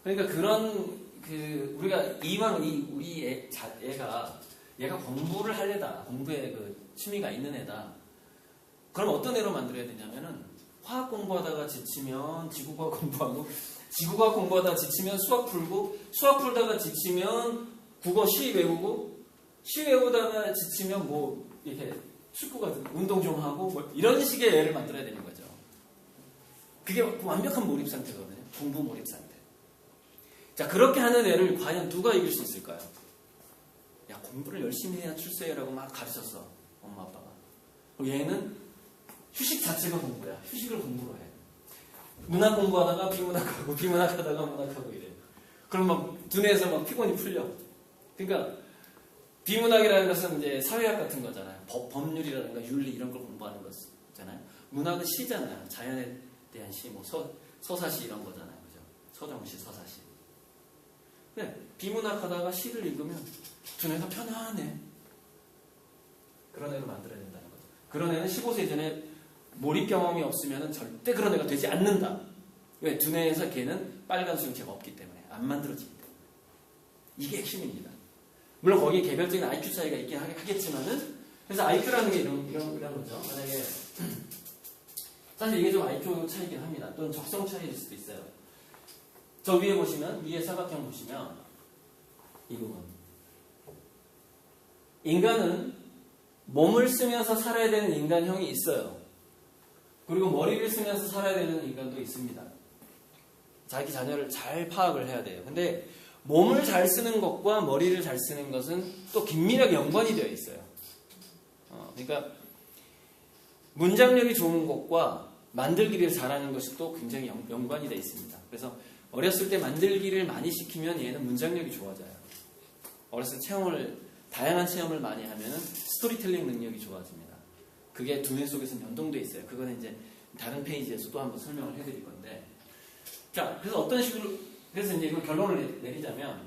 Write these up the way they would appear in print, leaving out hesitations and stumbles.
그러니까 그런 우리가 우리 얘가 공부를 할 애다. 공부에 그 취미가 있는 애다. 그럼 어떤 애로 만들어야 되냐면은 화학 공부하다가 지치면 지구과학 공부하고 지구과학 공부하다가 지치면 수학 풀고 수학 풀다가 지치면 국어 시 외우고 시 외우다가 지치면 뭐 이렇게 축구 같은 운동 좀 하고 뭐 이런 식의 애를 만들어야 되는 거죠. 그게 완벽한 몰입 상태거든요. 공부 몰입 상태. 자, 그렇게 하는 애를 과연 누가 이길 수 있을까요? 야, 공부를 열심히 해야 출세라고 막 가르쳤어. 엄마 아빠가. 얘는 휴식 자체가 공부야. 휴식을 공부로 해. 문학 공부하다가 비문학하고 비문학하다가 문학하고 이래. 그럼 막 두뇌에서 막 피곤이 풀려. 그러니까 비문학이라는 것은 이제 사회학 같은 거잖아요. 법률이라든가 윤리 이런 걸 공부하는 거잖아요. 문학은 시잖아요. 자연에 대한 시, 뭐 서사시 이런 거잖아요. 그죠? 서정시, 서사시. 네, 비문학하다가 시를 읽으면 두뇌가 편안해. 그런 애를 만들어야 된다는 거죠. 그런 애는 15세 전에 몰입 경험이 없으면 절대 그런 애가 되지 않는다. 왜? 두뇌에서 걔는 빨간 수용체가 없기 때문에 안 만들어지기 때문에. 이게 핵심입니다. 물론 거기에 개별적인 IQ 차이가 있긴 하겠지만은 그래서 IQ라는 게 이런 거죠. 만약에 사실 이게 좀 IQ 차이긴 합니다. 또는 적성 차이일 수도 있어요. 저 위에 보시면 위에 사각형 보시면 이 부분. 인간은 몸을 쓰면서 살아야 되는 인간형이 있어요. 그리고 머리를 쓰면서 살아야 되는 인간도 있습니다. 자기 자녀를 잘 파악을 해야 돼요. 근데 몸을 잘 쓰는 것과 머리를 잘 쓰는 것은 또 긴밀하게 연관이 되어 있어요. 그러니까 문장력이 좋은 것과 만들기를 잘하는 것이 또 굉장히 연관이 되어 있습니다. 그래서 어렸을 때 만들기를 많이 시키면 얘는 문장력이 좋아져요. 어렸을 때 다양한 체험을 많이 하면 스토리텔링 능력이 좋아집니다. 그게 두뇌 속에서 연동되어 있어요. 그거는 이제 다른 페이지에서 또 한번 설명을 해드릴 건데. 자, 그래서 어떤 식으로, 그래서 이제 이거 결론을 내리자면,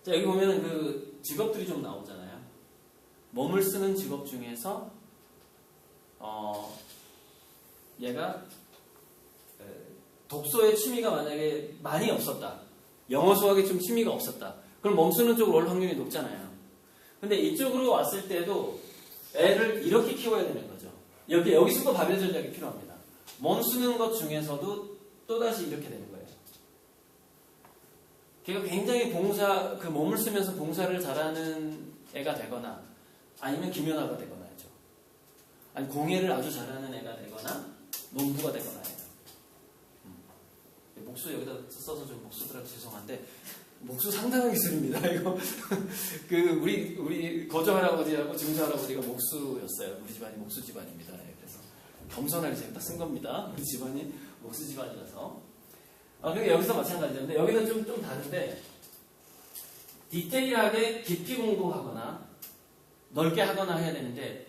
자, 여기 보면은 그 직업들이 좀 나오잖아요. 몸을 쓰는 직업 중에서, 얘가, 독서에 취미가 만약에 많이 없었다. 영어 수학에 좀 취미가 없었다. 그럼 몸 쓰는 쪽으로 올 확률이 높잖아요. 근데 이쪽으로 왔을 때도 애를 이렇게 키워야 되는 거죠. 여기서도 발열 전략이 필요합니다. 몸 쓰는 것 중에서도 또다시 이렇게 되는 거예요. 걔가 굉장히 그 몸을 쓰면서 봉사를 잘하는 애가 되거나 아니면 김연아가 되거나 하죠. 아니, 공예를 아주 잘하는 애가 되거나 농부가 되거나 해요. 목수 여기다 써서 좀 목수들한테 죄송한데 목수 상당한 기술입니다. 이거 우리 거저 할아버지하고 증조 할아버지가 목수였어요. 우리 집안이 목수 집안입니다. 그래서 겸손하게 제가 쓴 겁니다. 우리 집안이 목수 집안이라서. 그러니까 여기서 마찬가지인데 여기는 좀 다른데 디테일하게 깊이 공부하거나 넓게 하거나 해야 되는데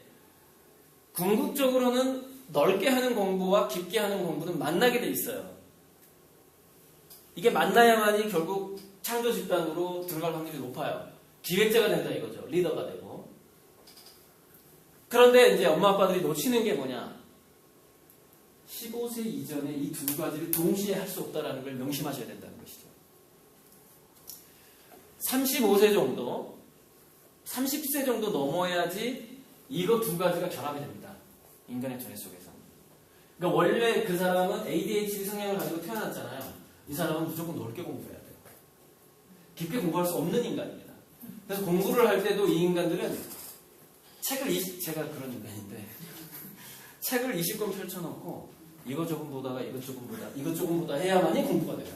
궁극적으로는 넓게 하는 공부와 깊게 하는 공부는 만나게 돼 있어요. 이게 만나야만이 결국 창조 집단으로 들어갈 확률이 높아요. 기획자가 된다 이거죠. 리더가 되고. 그런데 이제 엄마 아빠들이 놓치는 게 뭐냐? 15세 이전에 이 두 가지를 동시에 할 수 없다는 걸 명심하셔야 된다는 것이죠. 35세 정도, 30세 정도 넘어야지 이거 두 가지가 결합이 됩니다. 인간의 두뇌 속에서. 그러니까 원래 그 사람은 ADHD 성향을 가지고 태어났잖아요. 이 사람은 무조건 넓게 공부해야 돼요. 깊게 공부할 수 없는 인간입니다. 그래서 공부를 할 때도 이 인간들은 제가 그런 인간인데 책을 20권 펼쳐놓고 이것 조금 보다가 이것 조금 보다 해야만이 공부가 돼요.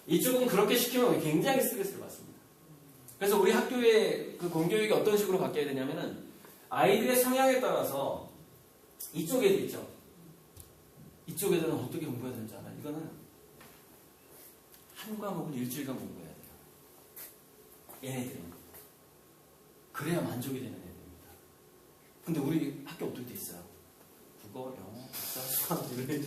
이쪽은 그렇게 시키면 굉장히 스트레스를 받습니다. 그래서 우리 학교의 그 공교육이 어떤 식으로 바뀌어야 되냐면은 아이들의 성향에 따라서 이쪽 애들 있죠. 이쪽 애들은 어떻게 공부해야 되는지 알아요. 이거는 한 과목을 일주일간 공부해야 돼요. 얘네들은. 그래야 만족이 되는 애들입니다. 근데 우리 학교 어떻게 돼 있어요? 국어, 영어, 역사, 수학 이런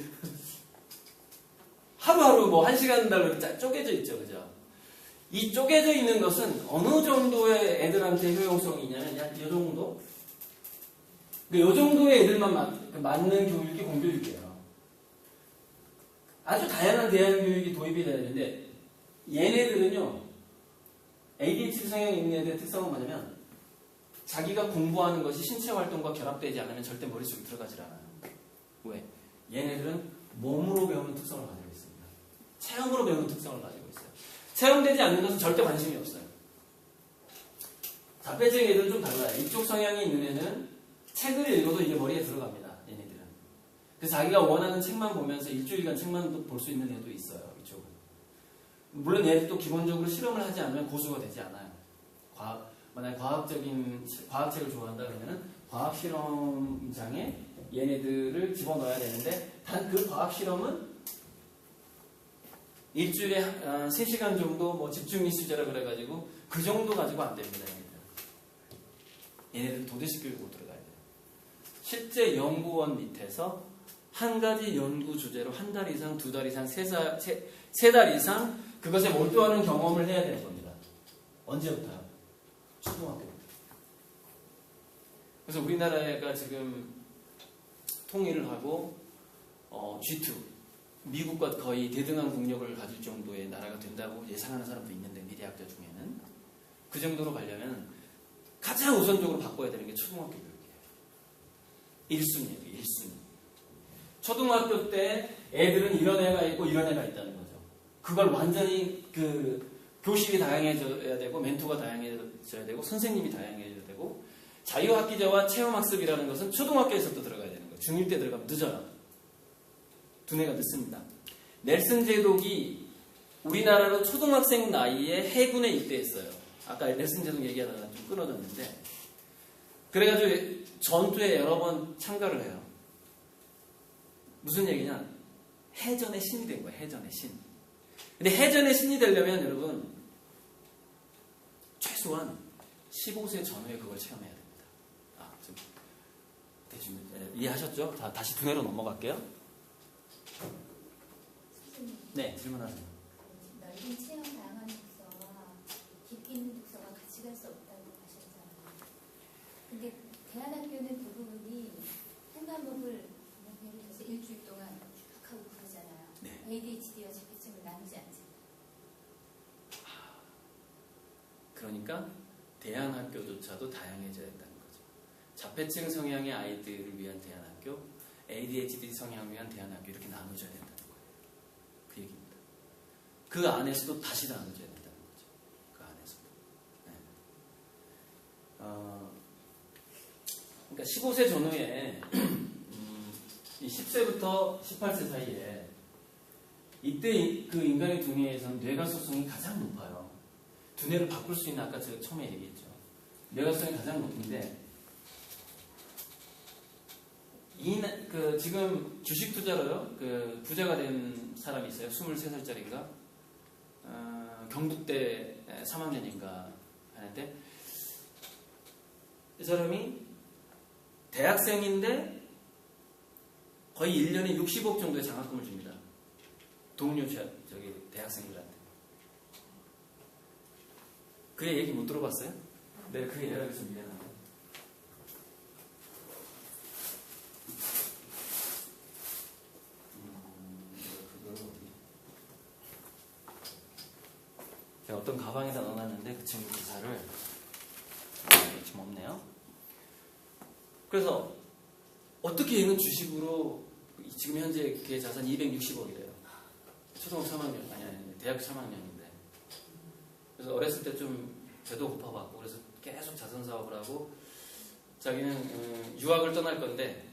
하루하루 뭐 1시간 달로 쪼개져 있죠. 그죠? 이 쪼개져 있는 것은 어느 정도의 애들한테 효용성이 있냐면 약 이 정도? 이 정도의 애들만 맞는 교육이 공교육이에요. 아주 다양한 대안 교육이 도입이 돼야 되는데 얘네들은요 ADHD 성향이 있는 애들의 특성은 뭐냐면 자기가 공부하는 것이 신체 활동과 결합되지 않으면 절대 머릿속에 들어가질 않아요. 왜? 얘네들은 몸으로 배우는 특성을 가지고 있습니다. 체험으로 배우는 특성을 가지고 있어요. 체험되지 않는 것은 절대 관심이 없어요. 자폐증 애들은 좀 달라요. 이쪽 성향이 있는 애는 책을 읽어도 이게 머리에 들어갑니다. 얘네들은. 그래서 자기가 원하는 책만 보면서 일주일간 책만 볼 수 있는 애도 있어요. 이쪽은. 물론 얘도 기본적으로 실험을 하지 않으면 고수가 되지 않아요. 만약에 과학책을 좋아한다 그러면은 과학 실험장에 얘네들을 집어넣어야 되는데 단 그 과학 실험은 일주일에 3시간 정도 뭐 집중 이수제라 그래가지고 그 정도 가지고 안 됩니다. 얘네들 도대식 교육 못 들어가야 돼요. 실제 연구원 밑에서 한 가지 연구 주제로 한 달 이상, 2달 이상, 3달 이상 그것에 몰두하는 경험을 해야 되는 겁니다. 언제부터요? 초등학교 때. 그래서 우리나라가 지금 통일을 하고 G2 미국과 거의 대등한 국력을 가질 정도의 나라가 된다고 예상하는 사람도 있는데 미래학자 중에는 그 정도로 가려면 가장 우선적으로 바꿔야 되는 게 초등학교 교육이에요. 1순위예요. 1순위. 초등학교 때 애들은 이런 애가 있고 이런 애가 있다는 거죠. 그걸 완전히 교실이 다양해져야 되고 멘토가 다양해져야 되고 선생님이 다양해져야 되고 자유학기제와 체험학습이라는 것은 초등학교에서부터 들어가야 되는 거예요. 중1 때 들어가면 늦어요. 두뇌가 늦습니다. 넬슨 제독이 우리나라로 초등학생 나이에 해군에 입대했어요. 아까 넬슨 제독 얘기하다가 좀 끊어졌는데 그래가지고 전투에 여러 번 참가를 해요. 무슨 얘기냐? 해전의 신이 된 거예요. 해전의 신. 근데 해전의 신이 되려면 여러분 최소한 15세 전후에 그걸 체험해야 됩니다. 좀 대충 이해하셨죠? 다시 두뇌로 넘어갈게요. 네, 질문하세요. 넓은 체험 다양한 독서와 깊이 있는 독서가 같이 갈 수 없다고 하셨잖아요. 근데 대안학교는 대부분이 한 과목을 예를 들어서 일주일 동안 쭉 하고 그러잖아요. 네. ADHD와 자폐증을 나누지 않잖아요. 그러니까 대안학교조차도 다양해져야 된다는 거죠. 자폐증 성향의 아이들을 위한 대안학교, ADHD 성향을 위한 대안학교 이렇게 나눠져야 된다는 거예요. 그 얘기입니다. 그 안에서도 다시 나눠져야 된다는 거죠. 그 안에서도. 네. 그러니까 15세 전후에 10세부터 18세 사이에 이때 그 인간의 두뇌에서는 뇌가소성이 가장 높아요. 두뇌를 바꿀 수 있는 아까 제가 처음에 얘기했죠. 뇌가소성이 가장 높은데 지금 주식 투자로요. 부자가 된 사람이 있어요. 23살짜리인가? 경북대 3학년인가 하는데 이 사람이 대학생인데 거의 1년에 60억 정도의 장학금을 줍니다. 동료 대학생들한테. 그 얘기 못 들어봤어요? 네, 그 얘기를 좀 미안하네요. 제가 어떤 가방에다 넣어놨는데 그 친구 기사를 지금 없네요. 그래서 어떻게 얘는 주식으로 지금 현재 그 자산 260억이래요. 초등학교 3학년 아니 대학교 3학년인데 그래서 어렸을 때 좀 배도 고파봤고 그래서 계속 자선 사업을 하고 자기는 유학을 떠날 건데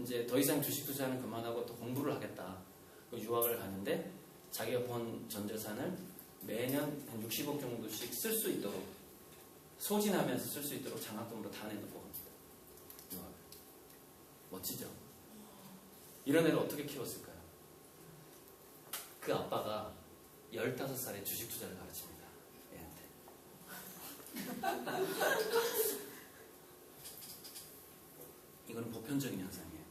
이제 더 이상 주식 투자는 그만하고 또 공부를 하겠다. 유학을 가는데 자기가 번 전 재산을 매년 한 60억 정도씩 쓸 수 있도록 소진하면서 쓸 수 있도록 장학금으로 다 내놓고 갑니다. 유학을. 멋지죠? 이런 애를 어떻게 키웠을까요? 그 아빠가 15살에 주식 투자를 가르칩니다. 애한테. 이거는 보편적인 현상이에요.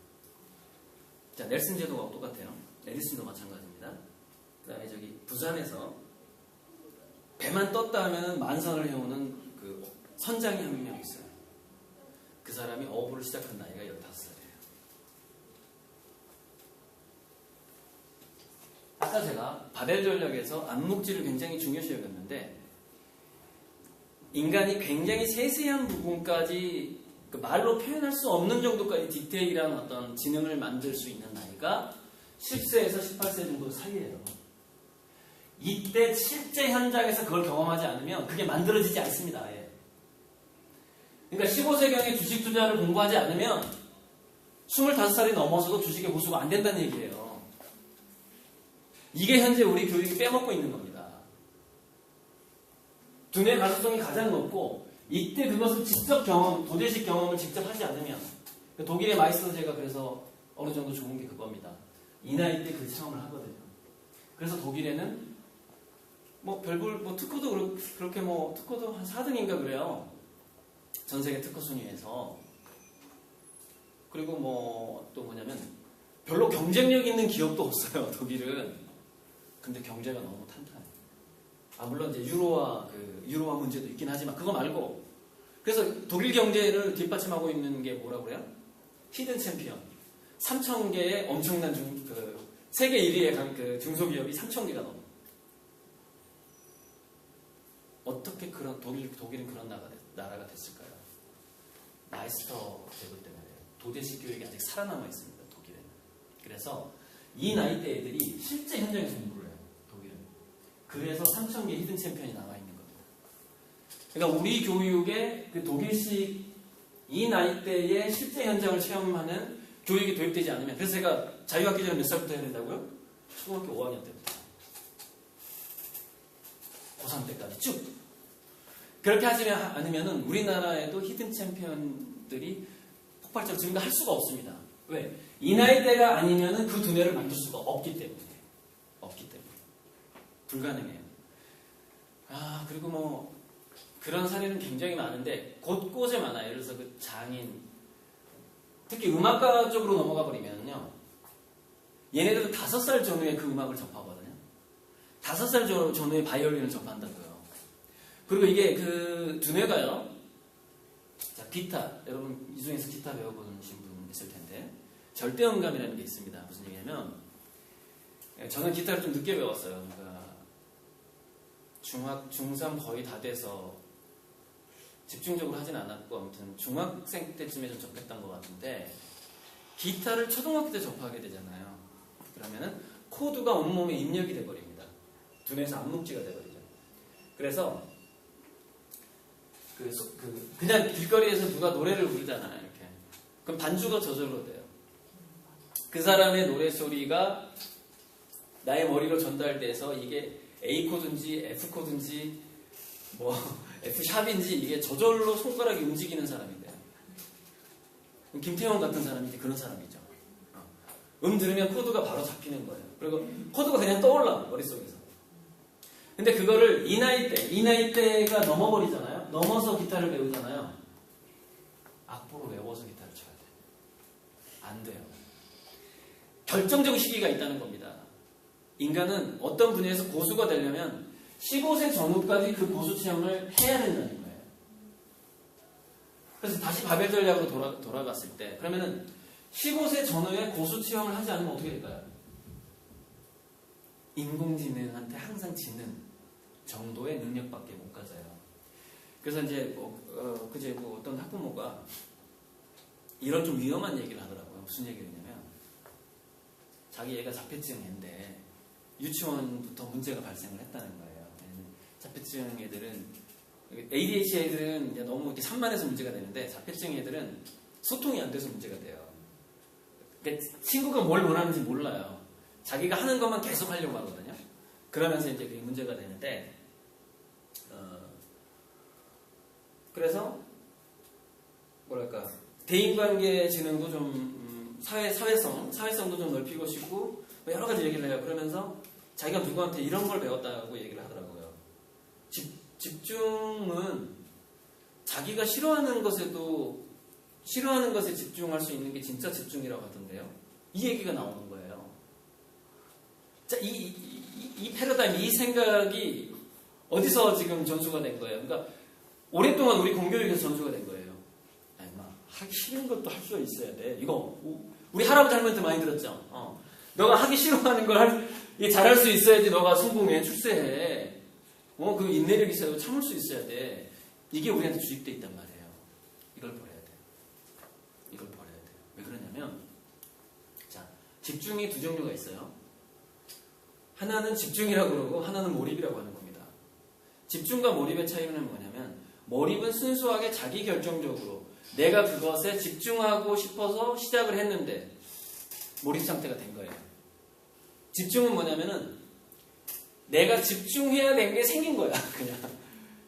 자, 넬슨 제도가 똑같아요. 에디슨도 마찬가지입니다. 그 다음에 부산에서 배만 떴다 하면 만선을 해오는 그 선장이 한 명 있어요. 그 사람이 어부를 시작한 나이가 15살이에요. 아까 제가 바벨 전략에서 암묵지를 굉장히 중요시 여겼는데 인간이 굉장히 세세한 부분까지 그 말로 표현할 수 없는 정도까지 디테일한 어떤 지능을 만들 수 있는 나이가 10세에서 18세 정도 사이예요. 이때 실제 현장에서 그걸 경험하지 않으면 그게 만들어지지 않습니다. 예. 그러니까 15세경에 주식 투자를 공부하지 않으면 25살이 넘어서도 주식의 고수가 안 된다는 얘기예요. 이게 현재 우리 교육이 빼먹고 있는 겁니다. 두뇌 가독성이 가장 높고 이때 그것을 직접 도대식 경험을 직접 하지 않으면 독일의 마이스터제가 그래서 어느 정도 좋은 게 그겁니다. 이 나이 때 그 체험을 하거든요. 그래서 독일에는 특허도 그렇게 특허도 한 4등인가 그래요. 전 세계 특허 순위에서. 그리고 또 뭐냐면 별로 경쟁력 있는 기업도 없어요. 독일은. 근데 경제가 너무 탄탄해요. 물론 이제 유로화 문제도 있긴 하지만 그거 말고 그래서 독일 경제를 뒷받침하고 있는 게 뭐라고 그래요? 히든 챔피언. 3,000개의 엄청난 세계 1위의 중소기업이 3,000개가 넘어요. 어떻게 독일은 그런 나라가 됐을까요? 마이스터 제도 때문에 도대식 교육이 아직 살아남아 있습니다. 독일에는. 그래서 이 나이대 애들이 실제 현장에서 공부를 해요. 독일은. 그래서 3,000개 히든 챔피언이 나와 있는 겁니다. 그러니까 우리 교육에 그 독일식 이 나이대의 실제 현장을 체험하는 교육이 도입되지 않으면 그래서 제가 자유학기제는 몇 살부터 해야 된다고요? 초등학교 5학년 때부터. 고3 때까지 쭉. 그렇게 하지 않으면 우리나라에도 히든 챔피언들이 폭발적으로 증가할 수가 없습니다. 왜? 이 나이대가 아니면 그 두뇌를 만들 수가 없기 때문에. 불가능해요. 그리고 그런 사례는 굉장히 많은데 곳곳에 많아요. 예를 들어서 그 장인, 특히 음악가 쪽으로 넘어가 버리면요. 얘네들은 5살 전후에 그 음악을 접하거든요. 5살 전후에 바이올린을 접한다고요. 그리고 이게 그 두뇌가요. 자, 기타. 여러분 이 중에서 기타 배워보신 분 있을 텐데 절대음감이라는 게 있습니다. 무슨 얘기냐면 저는 기타를 좀 늦게 배웠어요. 그러니까 중3 거의 다 돼서 집중적으로 하진 않았고 아무튼 중학생 때쯤에 좀 접했던 것 같은데 기타를 초등학교 때 접하게 되잖아요. 그러면은 코드가 온몸에 입력이 돼버립니다. 두뇌에서 암묵지가 돼버리죠. 그래서 그냥 길거리에서 누가 노래를 부르잖아요. 이렇게. 그럼 반주가 저절로 돼요. 그 사람의 노래소리가 나의 머리로 전달돼서 이게 A 코드인지 F 코드인지 F 샵인지 이게 저절로 손가락이 움직이는 사람이 돼요. 김태형 같은 사람이 이제 그런 사람이죠. 들으면 코드가 바로 잡히는 거예요. 그리고 코드가 그냥 떠올라 머릿속에서. 근데 그거를 이 나이대가 넘어버리잖아요. 넘어서 기타를 배우잖아요. 악보로 외워서 기타를 쳐야 돼요. 안 돼요. 결정적 시기가 있다는 겁니다. 인간은 어떤 분야에서 고수가 되려면 15세 전후까지 그 고수 체험을 해야 된다는 거예요. 그래서 다시 바벨 전략으로 돌아갔을 때 그러면은 15세 전후에 고수 체험을 하지 않으면 어떻게 될까요? 인공지능한테 항상 지는 정도의 능력밖에 못 가져요. 그래서 이제 어떤 학부모가 이런 좀 위험한 얘기를 하더라고요. 무슨 얘기를 했냐면 자기 애가 자폐증인데 유치원부터 문제가 발생을 했다는 거예요. 자폐증 애들은 ADHD 애들은 이제 너무 이렇게 산만해서 문제가 되는데 자폐증 애들은 소통이 안 돼서 문제가 돼요. 그러니까 친구가 뭘 원하는지 몰라요. 자기가 하는 것만 계속 하려고 하거든요. 그러면서 이제 그게 문제가 되는데 그래서 대인관계 지능도 좀 사회성도 좀 넓히고 싶고 여러 가지 얘기를 해요. 그러면서 자기가 누구한테 이런 걸 배웠다고 얘기를 하더라고요. 집중은 자기가 싫어하는 것에 집중할 수 있는 게 진짜 집중이라고 하던데요. 이 얘기가 나오는 거예요. 자, 이 패러다임, 이 생각이 어디서 지금 전수가 된 거예요? 그러니까 오랫동안 우리 공교육에서 전수가 된 거예요. 하기 싫은 것도 할 수 있어야 돼. 이거 우리 할아버지 할머니한테 많이 들었죠. 너가 하기 싫어하는 걸 이게 잘할 수 있어야지 너가 성공해, 출세해. 그 인내력 있어야 참을 수 있어야 돼. 이게 우리한테 주입돼 있단 말이에요. 이걸 버려야 돼요. 이걸 버려야 돼요. 왜 그러냐면, 자, 집중이 두 종류가 있어요. 하나는 집중이라고 그러고 하나는 몰입이라고 하는 겁니다. 집중과 몰입의 차이는 뭐냐면, 몰입은 순수하게 자기 결정적으로 내가 그것에 집중하고 싶어서 시작을 했는데 몰입 상태가 된 거예요. 집중은 뭐냐면은 내가 집중해야 되는 게 생긴 거야. 그냥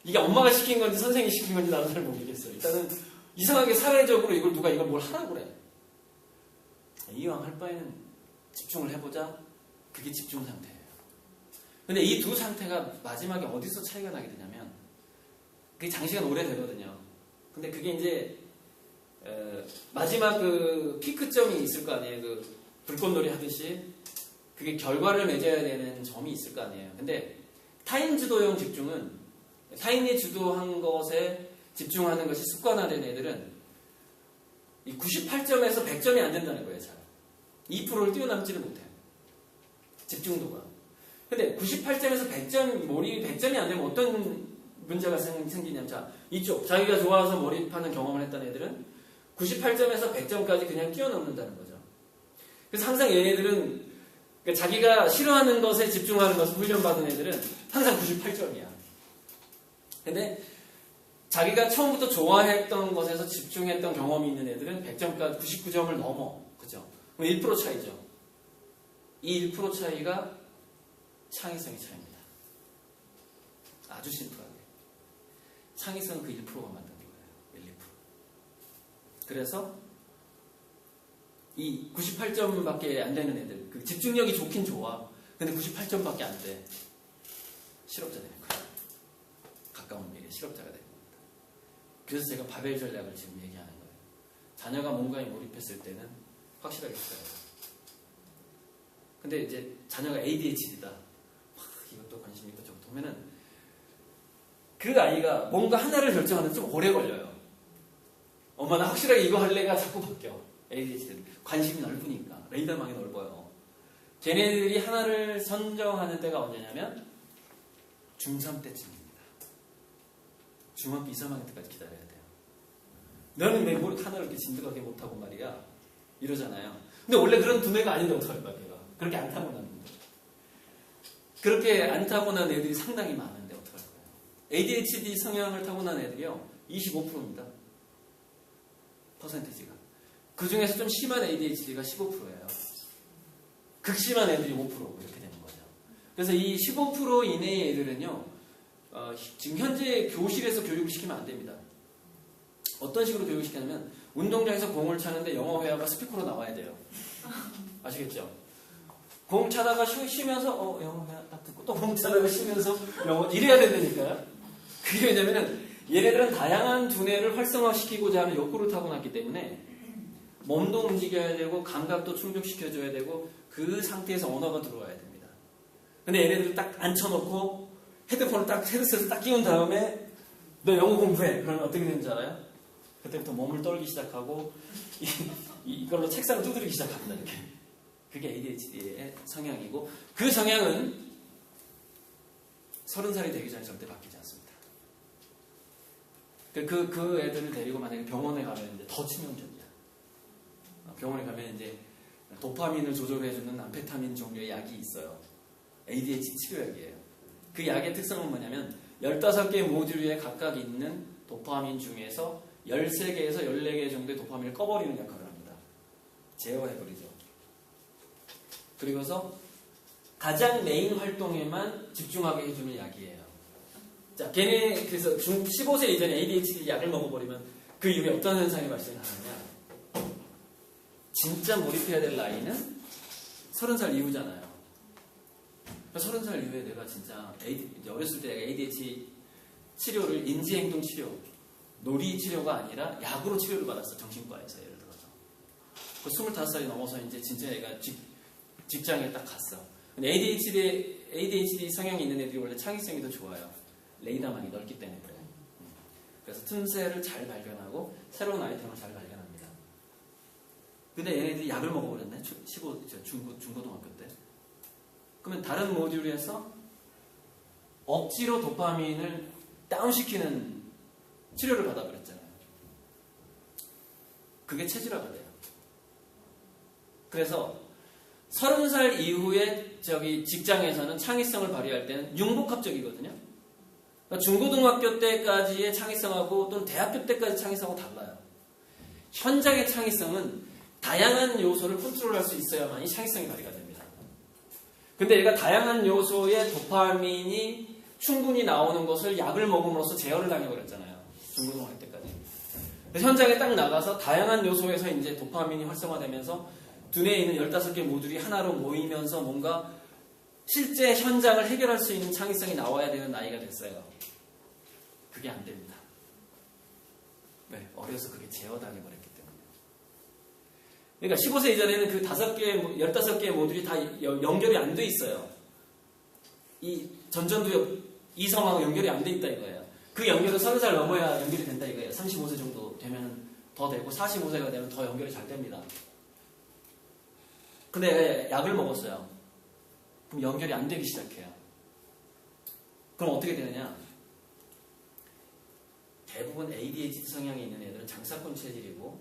이게 엄마가 시킨 건지 선생님이 시킨 건지 나도 잘 모르겠어. 일단은 이상하게 사회적으로 이걸 누가 이걸 뭘 하라고 그래. 이왕 할 바에는 집중을 해보자. 그게 집중 상태예요. 근데 이 두 상태가 마지막에 어디서 차이가 나게 되냐면, 그게 장시간 오래되거든요. 근데 그게 이제 마지막 그 피크점이 있을 거 아니에요. 그 불꽃놀이 하듯이 그게 결과를 맺어야 되는 점이 있을 거 아니에요. 근데 타인 주도형 집중은 타인이 주도한 것에 집중하는 것이 습관화된 애들은 이 98점에서 100점이 안 된다는 거예요. 잘 2%를 뛰어넘지를 못해요. 집중도가. 근데 98점에서 100점 몰입 100점이 안 되면 어떤 문제가 생기냐면, 자, 이쪽 자기가 좋아서 몰입하는 경험을 했던 애들은 98점에서 100점까지 그냥 뛰어넘는다는 거죠. 그래서 항상 얘네들은 그러니까 자기가 싫어하는 것에 집중하는 것을 훈련받은 애들은 항상 98점이야. 근데 자기가 처음부터 좋아했던 것에서 집중했던 경험이 있는 애들은 100점까지 99점을 넘어. 그죠? 1% 차이죠. 이 1% 차이가 창의성의 차이입니다. 아주 심플하게. 창의성은 그 1%가 만든 거예요. 1, 2%. 그래서 이 98점밖에 안 되는 애들, 그 집중력이 좋긴 좋아. 근데 98점밖에 안 돼. 실업자 되는 거야. 가까운 미래 실업자가 되는 겁니다. 그래서 제가 바벨 전략을 지금 얘기하는 거예요. 자녀가 뭔가에 몰입했을 때는 확실하게 써요. 근데 이제 자녀가 ADHD다. 이것도 관심 있고 저것도 보면은 그 아이가 뭔가 하나를 결정하는 데 좀 오래 걸려요. 엄마 나 확실하게 이거 할래가 자꾸 바뀌어. ADHD 관심이 넓으니까 레이더망이 넓어요. 걔네들이 하나를 선정하는 때가 언제냐면 중3 때쯤입니다. 중학교 2, 3학년 때까지 기다려야 돼요. 너는 왜 하나를 이렇게 진득하게 못하고 말이야 이러잖아요. 근데 원래 그런 두뇌가 아닌데 어떡할 거야 걔가. 그렇게 안 타고났는데. 그렇게 안 타고난 애들이 상당히 많은데 어떡할 거예요. ADHD 성향을 타고난 애들이요 25%입니다. 퍼센티지가. 그 중에서 좀 심한 ADHD가 15%예요. 극심한 애들이 5% 이렇게 되는 거죠. 그래서 이 15% 이내의 애들은요, 지금 현재 교실에서 교육을 시키면 안 됩니다. 어떤 식으로 교육을 시키냐면, 운동장에서 공을 차는데 영어 회화가 스피커로 나와야 돼요. 아시겠죠? 공 차다가 쉬면서, 영어 회화 딱 듣고, 또 공 차다가 쉬면서 영어, 이래야 된다니까요. 그게 왜냐면은, 얘네들은 다양한 두뇌를 활성화시키고자 하는 욕구를 타고났기 때문에 몸도 움직여야 되고 감각도 충족시켜줘야 되고 그 상태에서 언어가 들어와야 됩니다. 근데 얘네들 딱 앉혀놓고 헤드폰을 딱 헤드셋을 딱 끼운 다음에 너 영어 공부해. 그러면 어떻게 되는지 알아요? 그때부터 몸을 떨기 시작하고 이걸로 책상을 두드리기 시작합니다. 이렇게. 그게 ADHD의 성향이고 그 성향은 30살이 되기 전에 절대 바뀌지 않습니다. 그 애들을 데리고 만약에 병원에 가면 이제 더 치명적이야. 병원에 가면 이제 도파민을 조절해주는 암페타민 종류의 약이 있어요. ADHD 치료약이에요. 그 약의 특성은 뭐냐면 15개의 모듈에 각각 있는 도파민 중에서 13개에서 14개 정도의 도파민을 꺼버리는 역할을 합니다. 제어해버리죠. 그리고서 가장 메인 활동에만 집중하게 해주는 약이에요. 자, 걔네 그래서 15세 이전에 ADHD 약을 먹어버리면 그 이후에 어떤 현상이 발생하느냐? 진짜 몰입해야 될 나이는 30살 이후잖아요. 30살 이후에 내가 진짜 어렸을 때 내가 ADHD 치료를 인지행동 치료, 놀이 치료가 아니라 약으로 치료를 받았어. 정신과에서 예를 들어서. 25살이 넘어서 이제 진짜 얘가 직장에 딱 갔어. 근데 ADHD 성향이 있는 애들이 원래 창의성이 더 좋아요. 레이더망이 넓기 때문에 그래요. 그래서 틈새를 잘 발견하고 새로운 아이템을 잘 발견합니다. 근데 얘네들이 약을 먹어버렸네. 중고등학교 때. 그러면 다른 모듈에서 억지로 도파민을 다운시키는 치료를 받아버렸잖아요. 그게 체질화가 돼요. 그래서 30살 이후에 직장에서는 창의성을 발휘할 때는 융복합적이거든요. 그러니까 중고등학교 때까지의 창의성하고 또는 대학교 때까지 창의성하고 달라요. 현장의 창의성은 다양한 요소를 컨트롤할 수 있어야만이 창의성이 발휘가 됩니다. 근데 얘가 다양한 요소의 도파민이 충분히 나오는 것을 약을 먹음으로써 제어를 당해버렸잖아요. 중고등학교 때까지. 그래서 현장에 딱 나가서 다양한 요소에서 이제 도파민이 활성화되면서 두뇌에 있는 15개 모듈이 하나로 모이면서 뭔가 실제 현장을 해결할 수 있는 창의성이 나와야 되는 나이가 됐어요. 그게 안 됩니다. 왜? 어려서 그게 제어당해버렸기 때문에. 그러니까 15세 이전에는 그 15개의 모듈이 다 연결이 안 돼 있어요. 이 전전두엽 이성하고 연결이 안 돼 있다 이거예요. 그 연결은 30살 넘어야 연결이 된다 이거예요. 35세 정도 되면 더 되고 45세가 되면 더 연결이 잘 됩니다. 근데 약을 먹었어요. 그럼 연결이 안 되기 시작해요. 그럼 어떻게 되느냐? 대부분 ADHD 성향이 있는 애들은 장사꾼 체질이고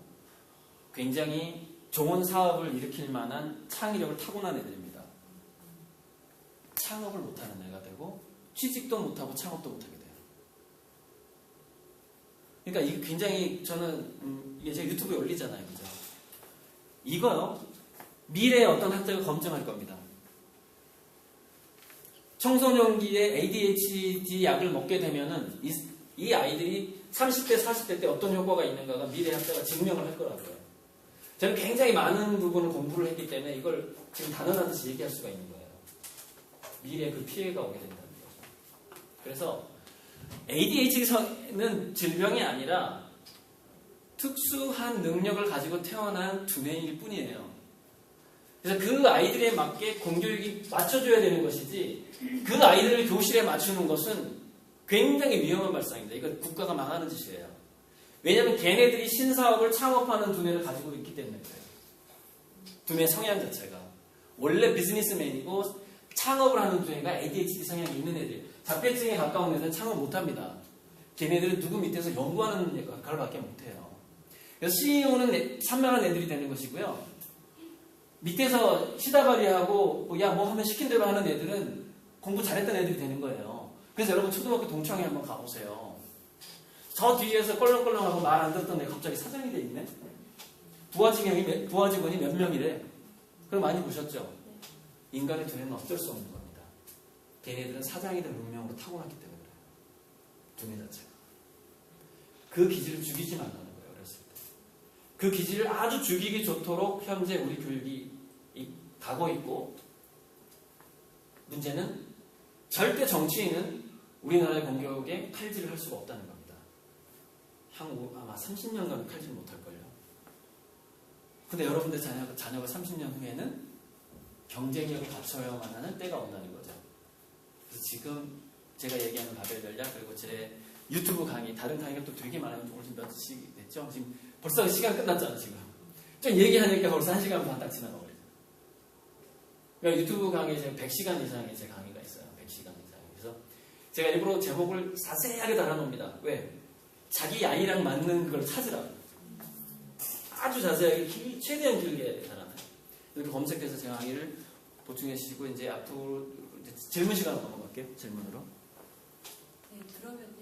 굉장히 좋은 사업을 일으킬 만한 창의력을 타고난 애들입니다. 창업을 못하는 애가 되고 취직도 못하고 창업도 못하게 돼요. 그러니까 이게 굉장히 저는 이게 제가 유튜브에 올리잖아요. 그죠? 이거요. 미래의 어떤 학자가 검증할 겁니다. 청소년기에 ADHD 약을 먹게 되면은 이 아이들이 30대, 40대 때 어떤 효과가 있는가가 미래 학자가 증명을 할 거라고요. 저는 굉장히 많은 부분을 공부를 했기 때문에 이걸 지금 단언하듯이 얘기할 수가 있는 거예요. 미래에 그 피해가 오게 된다는 거죠. 그래서 ADHD는 질병이 아니라 특수한 능력을 가지고 태어난 두뇌일 뿐이에요. 그래서 그 아이들에 맞게 공교육이 맞춰줘야 되는 것이지 그 아이들을 교실에 맞추는 것은 굉장히 위험한 발상입니다. 이건 국가가 망하는 짓이에요. 왜냐하면 걔네들이 신사업을 창업하는 두뇌를 가지고 있기 때문에 그래요. 두뇌 성향 자체가. 원래 비즈니스맨이고 창업을 하는 두뇌가 ADHD 성향이 있는 애들. 자폐증에 가까운 애들은 창업 못합니다. 걔네들은 누구 밑에서 연구하는 역할밖에 못해요. 그래서 CEO는 산만한 애들이 되는 것이고요. 밑에서 시다발이하고 야 뭐 하면 시킨 대로 하는 애들은 공부 잘했던 애들이 되는 거예요. 그래서 여러분 초등학교 동창회 한번 가보세요. 저 뒤에서 껄렁껄렁하고 말 안 듣던 애 갑자기 사장이 돼 있네. 부하 직원이 몇 명이래. 그럼 많이 보셨죠? 인간의 두뇌는 어쩔 수 없는 겁니다. 걔네들은 사장이 될 운명으로 타고났기 때문에 그래요. 두뇌 자체가. 그 기질을 죽이지 말라는 거예요. 어렸을 때. 그 기질을 아주 죽이기 좋도록 현재 우리 교육이 가고 있고, 문제는 절대 정치인은 우리나라의 공교육에 칼질을 할 수가 없다는 겁니다. 향후 아마 30년간 칼질 못할걸요. 근데 여러분들 자녀가 30년 후에는 경쟁력을 갖춰야만 하는 때가 온다는 거죠. 그래서 지금 제가 얘기하는 바벨 전략, 그리고 제 유튜브 강의, 다른 강의가 또 되게 많아요. 오늘 지금 몇 시씩 됐죠? 지금 벌써 시간 끝났잖아, 지금. 좀 얘기하니까 벌써 1시간 반 딱 지나가버리죠. 그러니까 유튜브 강의에 지금 100시간 이상의 제 강의가 있어요. 100시간 이상. 그래서 제가 일부러 제목을 자세하게 달아놓습니다. 왜? 자기 아이랑 맞는 걸 찾으라고. 아주 자세하게, 최대한 길게 달아놔요. 이렇게 검색해서 제 강의를 보충해 주시고, 이제 앞으로 이제 질문 시간으로 넘어갈게요. 질문으로. 네, 그러면요.